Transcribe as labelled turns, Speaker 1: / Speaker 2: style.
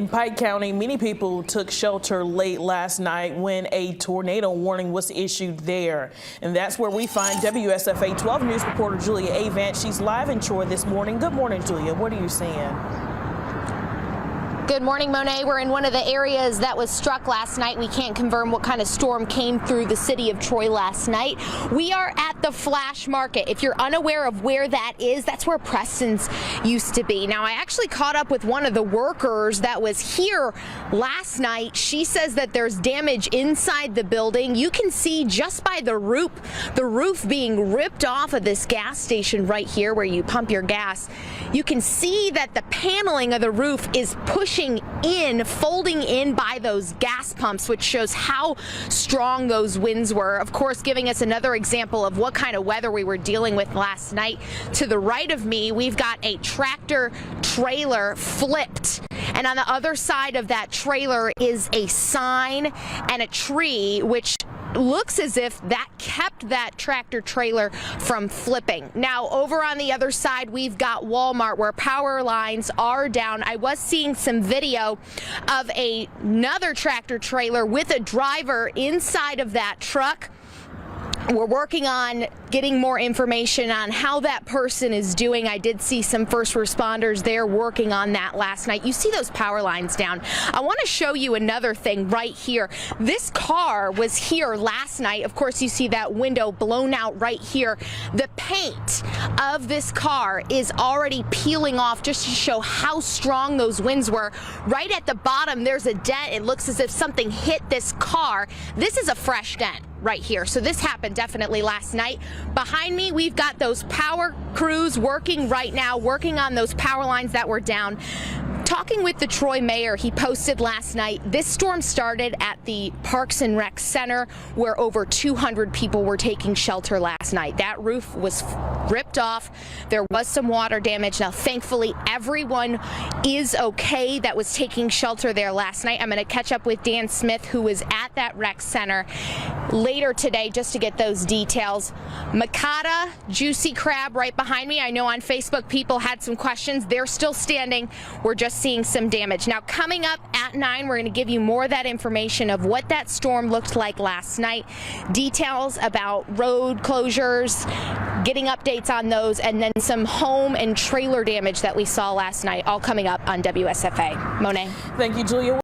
Speaker 1: In Pike County, many people took shelter late last night when a tornado warning was issued there. And that's where we find WSFA 12 News reporter Julia Avant. She's live in Troy this morning. Good morning, Julia. What are you seeing?
Speaker 2: Good morning, Monet. We're in one of the areas that was struck last night. We can't confirm what kind of storm came through the city of Troy last night. We are at the Flash Market. If you're unaware of where that is, that's where Preston's used to be. Now, I actually caught up with one of the workers that was here last night. She says that there's damage inside the building. You can see just by the roof being ripped off of this gas station right here where you pump your gas. You can see that the paneling of the roof is pushing in, folding in by those gas pumps, which shows how strong those winds were. Of course, giving us another example of what kind of weather we were dealing with last night. To the right of me, we've got a tractor trailer flipped. And on the other side of that trailer is a sign and a tree, which looks as if that kept that tractor trailer from flipping. Now, over on the other side, we've got Walmart where power lines are down. I was seeing some video of another tractor trailer with a driver inside of that truck. We're working on getting more information on how that person is doing. I did see some first responders there working on that last night. You see those power lines down. I want to show you another thing right here. This car was here last night. Of course, you see that window blown out right here. The paint of this car is already peeling off just to show how strong those winds were. Right at the bottom, there's a dent. It looks as if something hit this car. This is a fresh dent right here. So this happened definitely last night. Behind me, we've got those power crews working right now, working on those power lines that were down. Talking with the Troy mayor, he posted last night, this storm started at the Parks and Rec Center where over 200 people were taking shelter last night. That roof was ripped off. There was some water damage. Now, thankfully, everyone is okay that was taking shelter there last night. I'm going to catch up with Dan Smith, who was at that rec center later today just to get those details. Makata, juicy crab right behind me. I know on Facebook people had some questions. They're still standing. We're just seeing some damage. Now, coming up at 9, we're going to give you more of that information of what that storm looked like last night, details about road closures, getting updates on those, and then some home and trailer damage that we saw last night, all coming up on WSFA. Monet.
Speaker 1: Thank you, Julia.